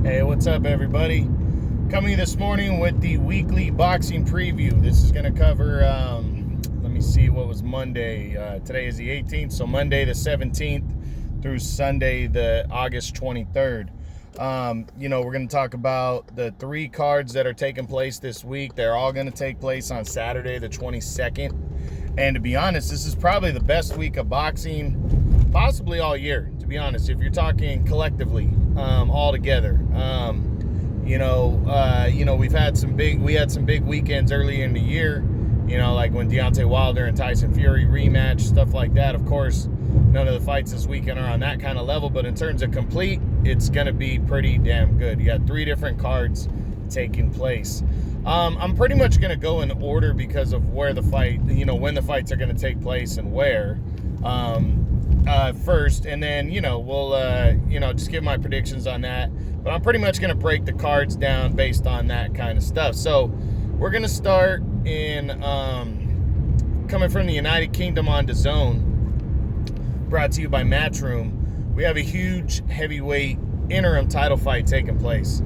Hey, what's up, everybody? Coming this morning with the weekly boxing preview. This is going to cover, let me see, what was Monday? Today is the 18th, so Monday the 17th through Sunday the August 23rd. We're going to talk about the 3 cards that are taking place this week. They're all going to take place on Saturday the 22nd. And to be honest, this is probably the best week of boxing, possibly all year, to be honest, if you're talking collectively, all together. We had some big weekends earlier in the year, like when Deontay Wilder and Tyson Fury rematch, stuff like that. Of course, none of the fights this weekend are on that kind of level, but in terms of complete, it's going to be pretty damn good. You got 3 different cards taking place. I'm pretty much going to go in order because of where the fight, when the fights are going to take place and where. First, and then we'll just give my predictions on that. But I'm pretty much going to break the cards down based on that kind of stuff. So we're going to start in coming from the United Kingdom on DAZN, brought to you by Matchroom. We have a huge heavyweight interim title fight taking place.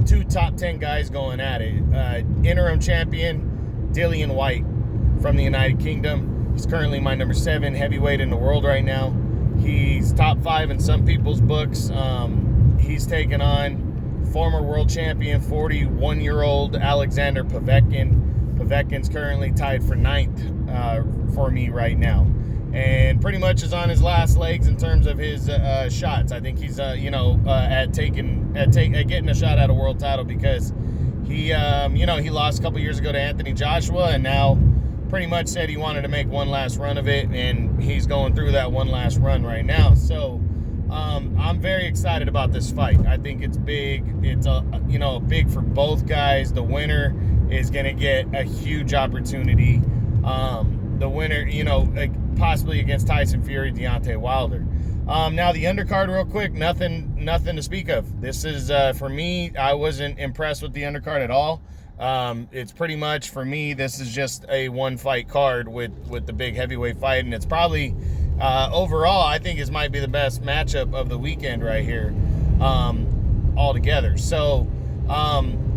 2 top 10 guys going at it. Interim champion Dillian Whyte from the United Kingdom. He's currently my number 7 heavyweight in the world right now. He's top 5 in some people's books. He's taken on former world champion, 41-year-old Alexander Povetkin. Povetkin's currently tied for 9th for me right now, and pretty much is on his last legs in terms of his shots. I think he's at getting a shot at a world title because he lost a couple years ago to Anthony Joshua, and now pretty much said he wanted to make one last run of it, and he's going through that one last run right now. So I'm very excited about this fight. I think it's big. It's big for both guys. The winner is going to get a huge opportunity. The winner, possibly against Tyson Fury, Deontay Wilder. Now the undercard, real quick. Nothing to speak of. This is for me. I wasn't impressed with the undercard at all. It's pretty much, for me, this is just a 1-fight card with the big heavyweight fight, and it's probably overall, I think this might be the best matchup of the weekend right here, altogether. So,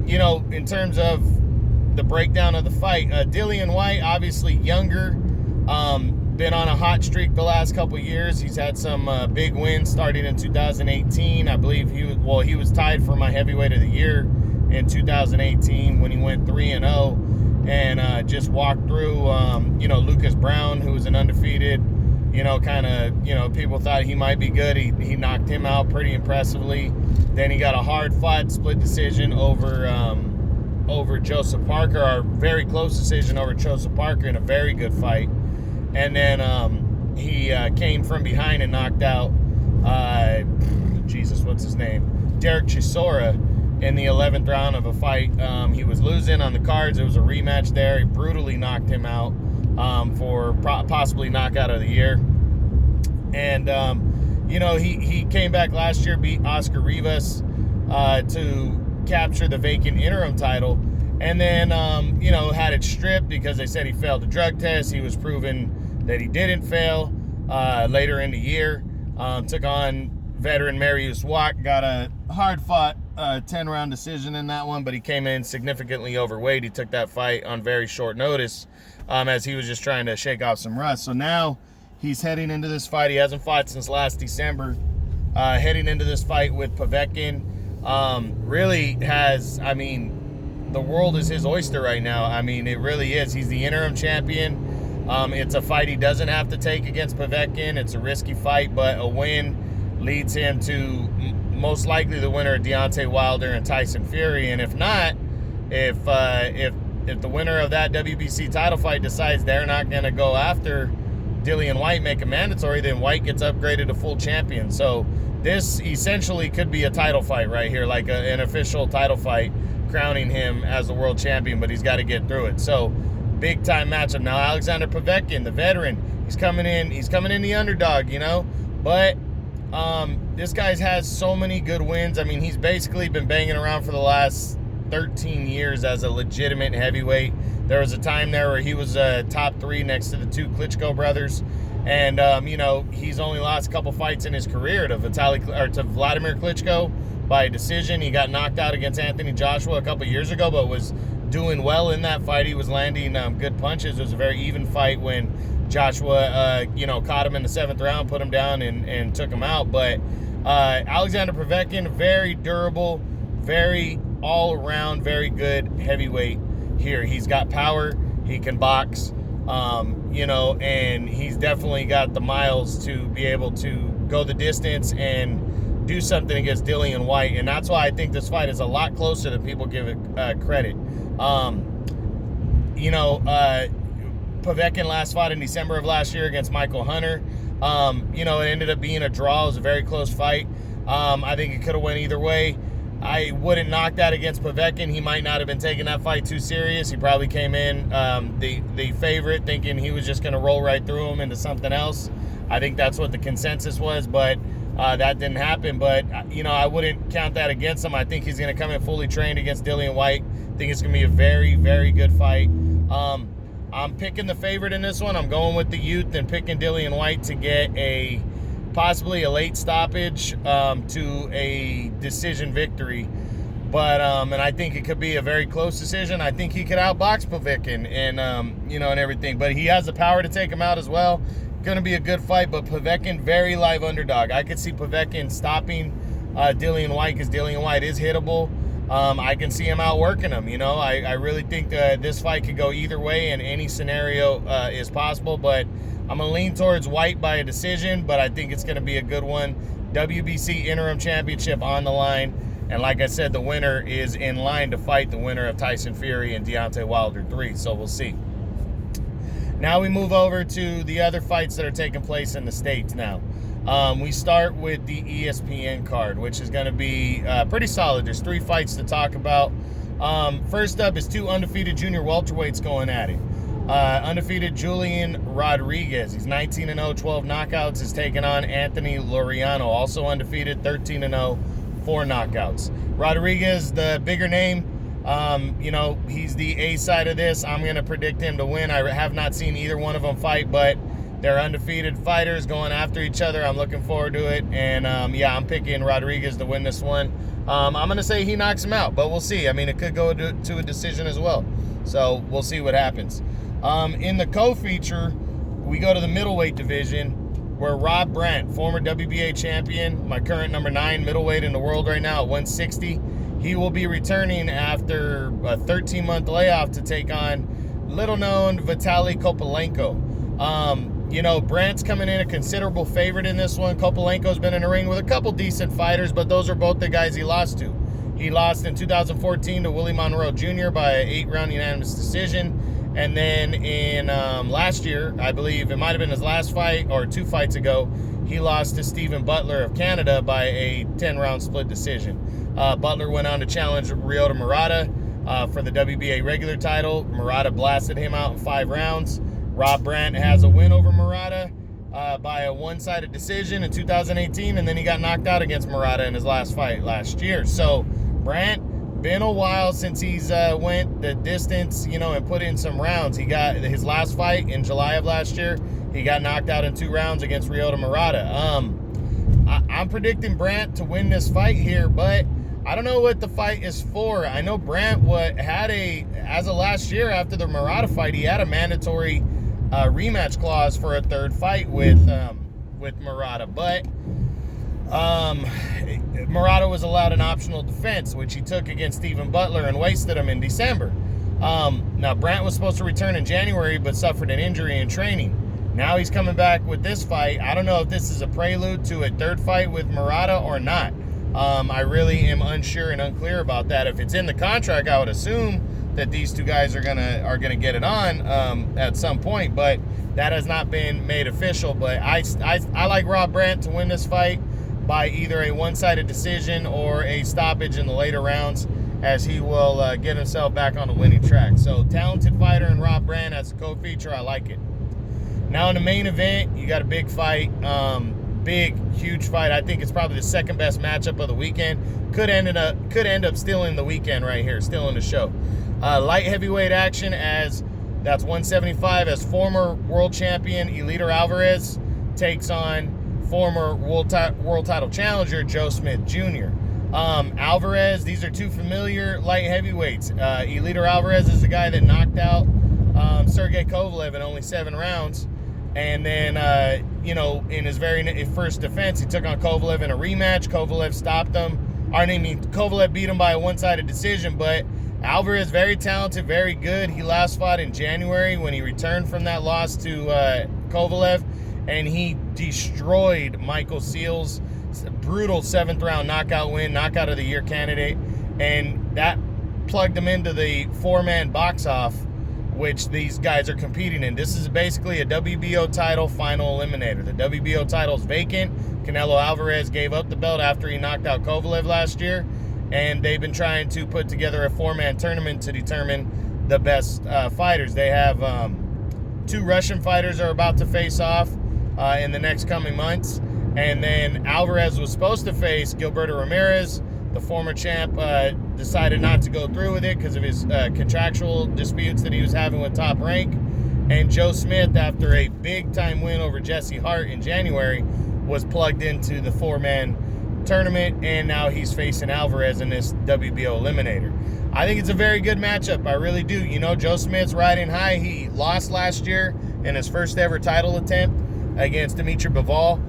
in terms of the breakdown of the fight, Dillian Whyte, obviously younger, been on a hot streak the last couple years. He's had some big wins starting in 2018. I believe he was tied for my heavyweight of the year in 2018 when he went 3-0 and just walked through Lucas Brown, who was an undefeated, people thought he might be good. He knocked him out pretty impressively. Then he got a hard-fought split decision over Joseph Parker, our very close decision over Joseph Parker in a very good fight. And then he came from behind and knocked out what's his name? Derek Chisora in the 11th round of a fight. He was losing on the cards. It was a rematch there. He brutally knocked him out for possibly knockout of the year. And, he came back last year, beat Oscar Rivas to capture the vacant interim title. And then, had it stripped because they said he failed the drug test. He was proven that he didn't fail later in the year. Took on veteran Mariusz Wach, got a hard-fought 10-round decision in that one, but he came in significantly overweight. He took that fight on very short notice as he was just trying to shake off some rust. So now he's heading into this fight. He hasn't fought since last December. Heading into this fight with Povetkin. The world is his oyster right now. I mean, it really is. He's the interim champion. It's a fight he doesn't have to take against Povetkin. It's a risky fight, but a win leads him to most likely the winner of Deontay Wilder and Tyson Fury. And if not, if the winner of that WBC title fight decides they're not going to go after Dillian Whyte, make a mandatory, then Whyte gets upgraded to full champion. So this essentially could be a title fight right here, like an official title fight, crowning him as the world champion, but he's got to get through it. So big time matchup. Now Alexander Povetkin, the veteran, he's coming in the underdog, but this guy has so many good wins. I mean, he's basically been banging around for the last 13 years as a legitimate heavyweight. There was a time there where he was top 3 next to the 2 Klitschko brothers. And, he's only lost a couple fights in his career to Vladimir Klitschko, by decision. He got knocked out against Anthony Joshua a couple years ago, but was doing well in that fight. He was landing good punches. It was a very even fight when Joshua, caught him in the 7th round, put him down, and took him out. But Alexander Povetkin, very durable, very all-around, very good heavyweight here. He's got power. He can box, and he's definitely got the miles to be able to go the distance and do something against Dillian Whyte. And that's why I think this fight is a lot closer than people give it credit. Povetkin last fought in December of last year against Michael Hunter. It ended up being a draw. It was a very close fight. I think it could have went either way. I wouldn't knock that against Povetkin. He might not have been taking that fight too serious. He probably came in the favorite, thinking he was just going to roll right through him into something else. I think that's what the consensus was, but that didn't happen. But, I wouldn't count that against him. I think he's going to come in fully trained against Dillian Whyte. I think it's going to be a very, very good fight. I'm picking the favorite in this one. I'm going with the youth and picking Dillian Whyte to get possibly a late stoppage to a decision victory. But and I think it could be a very close decision. I think he could outbox Povetkin and and everything. But he has the power to take him out as well. Going to be a good fight, but Povetkin, very live underdog. I could see Povetkin stopping Dillian Whyte because Dillian Whyte is hittable. I can see him outworking him. I really think that this fight could go either way, and any scenario is possible. But I'm going to lean towards Whyte by a decision, but I think it's going to be a good one. WBC Interim Championship on the line. And like I said, the winner is in line to fight the winner of Tyson Fury and Deontay Wilder 3. So we'll see. Now we move over to the other fights that are taking place in the States now. We start with the ESPN card, which is going to be pretty solid. There's 3 fights to talk about. First up is 2 undefeated junior welterweights going at it. Undefeated Julian Rodriguez. He's 19-0, 12 knockouts. Is taking on Anthony Laureano, also undefeated, 13-0, 4 knockouts. Rodriguez, the bigger name. He's the A side of this. I'm going to predict him to win. I have not seen either one of them fight, but they're undefeated fighters going after each other. I'm looking forward to it. And, I'm picking Rodriguez to win this one. I'm going to say he knocks him out, but we'll see. I mean, it could go to a decision as well. So we'll see what happens. In the co-feature, we go to the middleweight division where Rob Brandt, former WBA champion, my current number 9 middleweight in the world right now at 160, he will be returning after a 13-month layoff to take on little-known Vitaly Kopalenko. Brandt's coming in a considerable favorite in this one. Kopalenko's been in the ring with a couple decent fighters, but those are both the guys he lost to. He lost in 2014 to Willie Monroe Jr. by an 8-round unanimous decision. And then in last year, I believe it might have been his last fight or 2 fights ago, he lost to Stephen Butler of Canada by a 10-round split decision. Butler went on to challenge Ryota Murata for the WBA regular title. Murata blasted him out in 5 rounds. Rob Brandt has a win over Murata by a one-sided decision in 2018, and then he got knocked out against Murata in his last fight last year. So Brandt, been a while since he's went the distance, and put in some rounds. He got his last fight in July of last year. He got knocked out in 2 rounds against Ryota Murata. I'm predicting Brandt to win this fight here, but I don't know what the fight is for. I know Brandt as of last year after the Murata fight, he had a mandatory rematch clause for a 3rd fight with Murata, but Murata was allowed an optional defense, which he took against Stephen Butler and wasted him in December. Now, Brandt was supposed to return in January, but suffered an injury in training. Now he's coming back with this fight. I don't know if this is a prelude to a 3rd fight with Murata or not. I really am unsure and unclear about that. If it's in the contract, I would assume that these 2 guys are gonna get it on at some point, but that has not been made official. But I like Rob Brandt to win this fight by either a one-sided decision or a stoppage in the later rounds, as he will get himself back on the winning track. So talented fighter in Rob Brandt as a co-feature. I like it. Now in the main event, you got a big fight. Huge fight. I think it's probably the 2nd best matchup of the weekend. Could end up stealing the weekend right here, stealing the show. Light heavyweight action, as that's 175, as former world champion Eleider Alvarez takes on former world title challenger Joe Smith Jr. Alvarez, these are two familiar light heavyweights. Eleider Alvarez is the guy that knocked out Sergey Kovalev in only 7 rounds. And then, in his very first defense, he took on Kovalev in a rematch. Kovalev stopped him. Kovalev beat him by a one-sided decision, but Alvarez, very talented, very good. He last fought in January when he returned from that loss to Kovalev, and he destroyed Michael Seals. A brutal 7th round knockout win, knockout of the year candidate, and that plugged him into the 4-man box off, which these guys are competing in. This is basically a WBO title final eliminator. The WBO title is vacant. Canelo Alvarez gave up the belt after he knocked out Kovalev last year, and they've been trying to put together a 4-man tournament to determine the best fighters. They have 2 Russian fighters are about to face off in the next coming months. And then Alvarez was supposed to face Gilberto Ramirez. The former champ decided not to go through with it because of his contractual disputes that he was having with Top Rank. And Joe Smith, after a big-time win over Jesse Hart in January, was plugged into the 4-man tournament, and now he's facing Alvarez in this WBO eliminator. I think it's a very good matchup. I really do. Joe Smith's riding high. He lost last year in his first ever title attempt against Dimitri Bivol.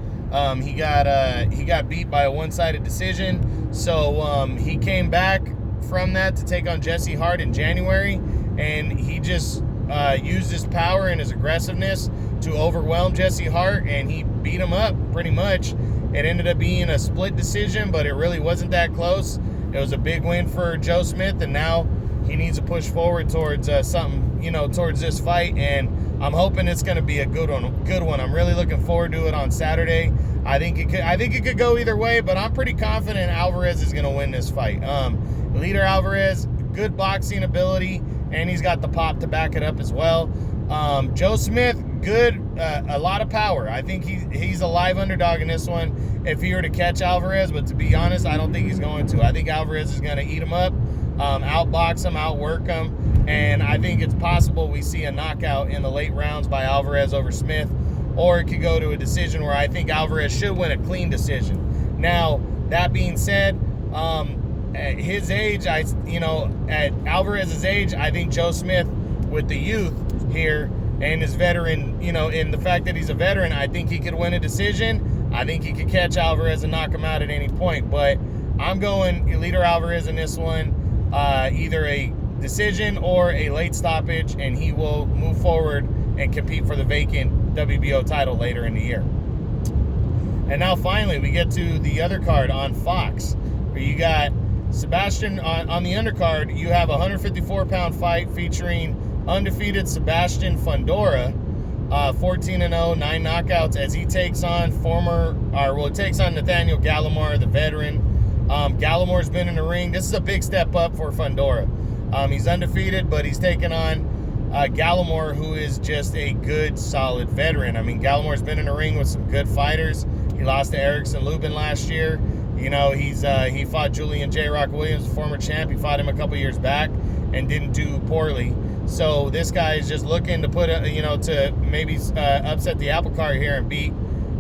He got beat by a one-sided decision, so he came back from that to take on Jesse Hart in January, and he just used his power and his aggressiveness to overwhelm Jesse Hart, and he beat him up pretty much. It ended up being a split decision, but it really wasn't that close. It was a big win for Joe Smith, and now he needs to push forward towards towards this fight, and I'm hoping it's going to be a good one. I'm really looking forward to it on Saturday. I think it could go either way, but I'm pretty confident Alvarez is going to win this fight. Eleider Alvarez, good boxing ability, and he's got the pop to back it up as well. Joe Smith, good, a lot of power. I think he's a live underdog in this one if he were to catch Alvarez, but to be honest, I don't think he's going to. I think Alvarez is going to eat him up, outbox him, outwork him, and I think it's possible we see a knockout in the late rounds by Alvarez over Smith, or it could go to a decision where I think Alvarez should win a clean decision. Now, that being said, at his age, at Alvarez's age, I think Joe Smith, with the youth here and his veteran, in the fact that he's a veteran, I think he could win a decision. I think he could catch Alvarez and knock him out at any point. But I'm going Eleider Alvarez in this one, either a decision or a late stoppage, and he will move forward and compete for the vacant WBO title later in the year. And now finally we get to the other card on Fox, where you got Sebastian on the undercard. You have a 154-pound fight featuring undefeated Sebastian Fundora, 14-0, 9 knockouts, as he takes on Nathaniel Gallimore, the veteran. Gallimore's been in the ring. This is a big step up for Fundora. He's undefeated, but he's taking on Gallimore, who is just a good, solid veteran. I mean, Gallimore's been in the ring with some good fighters. He lost to Erickson Lubin last year. He fought Julian J. Rock Williams, former champ. He fought him a couple years back and didn't do poorly. So this guy is just looking to to maybe upset the apple cart here and beat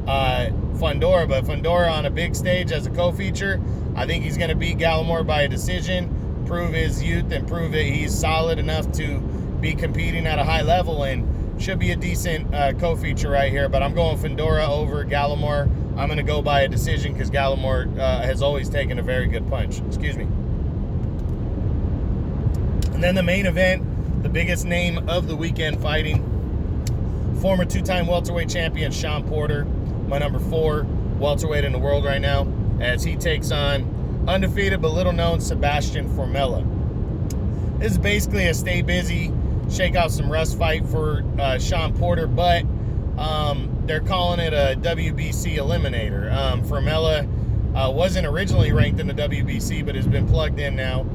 Fundora. But Fundora on a big stage as a co-feature, I think he's going to beat Gallimore by a decision, prove his youth and prove that he's solid enough to be competing at a high level, and should be a decent co-feature right here. But I'm going Fundora over Gallimore. I'm going to go by a decision because Gallimore has always taken a very good punch. Excuse me. And then the main event, the biggest name of the weekend fighting, former 2-time welterweight champion Shawn Porter, my number 4 welterweight in the world right now, as he takes on undefeated but little known Sebastian Formella. This is basically a stay busy, shake out some rust fight for Shawn Porter, but they're calling it a WBC eliminator. Formella wasn't originally ranked in the WBC, but has been plugged in now.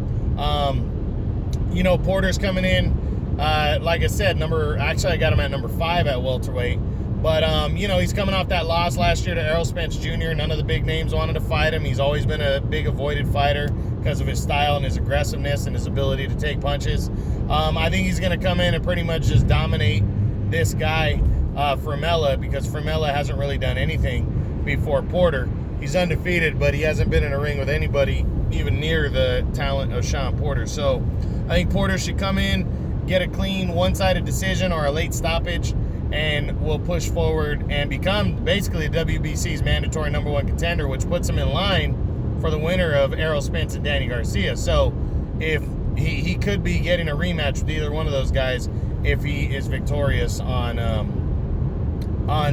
Porter's coming in, like I said, I got him at number 5 at welterweight. But, he's coming off that loss last year to Errol Spence Jr. None of the big names wanted to fight him. He's always been a big avoided fighter because of his style and his aggressiveness and his ability to take punches. I think he's going to come in and pretty much just dominate this guy, Formella, because Formella hasn't really done anything before Porter. He's undefeated, but he hasn't been in a ring with anybody even near the talent of Shawn Porter. So I think Porter should come in, get a clean one-sided decision or a late stoppage, and will push forward and become basically WBC's mandatory #1 contender, which puts him in line for the winner of Errol Spence and Danny Garcia. So if he could be getting a rematch with either one of those guys if he is victorious on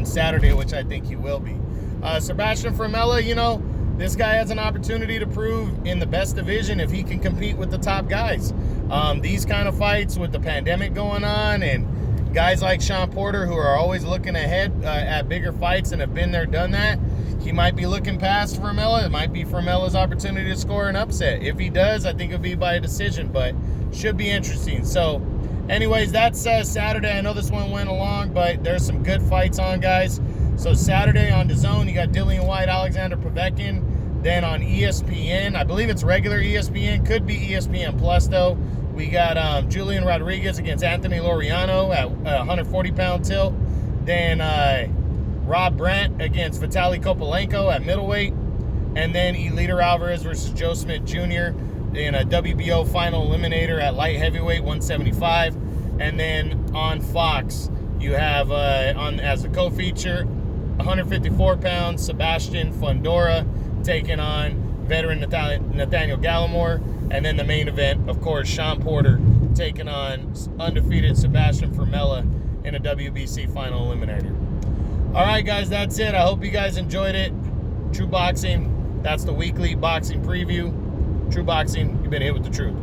Saturday, which I think he will be. Sebastian Formella, you know, this guy has an opportunity to prove in the best division if he can compete with the top guys. These kind of fights with the pandemic going on and guys like Shawn Porter who are always looking ahead at bigger fights and have been there, done that, he might be looking past Formella. It might be Formella's opportunity to score an upset. If he does, I think it'll be by a decision, but should be interesting. So anyways, that's Saturday. I know this one went along, but there's some good fights on, guys. So Saturday on DAZN, you got Dillian Whyte, Alexander Povetkin. Then on ESPN, I believe it's regular ESPN, could be ESPN Plus though. We got Julian Rodriguez against Anthony Laureano at 140-pound tilt. Then Rob Brandt against Vitaly Kopalenko at middleweight. And then Eliter Alvarez versus Joe Smith Jr. in a WBO final eliminator at light heavyweight, 175. And then on Fox, you have as a co-feature, 154 pounds, Sebastian Fundora taking on veteran Nathaniel Gallimore. And then the main event, of course, Shawn Porter taking on undefeated Sebastian Formella in a WBC final eliminator. All right, guys, that's it. I hope you guys enjoyed it. True Boxing, that's the weekly boxing preview. True Boxing, you've been hit with the truth.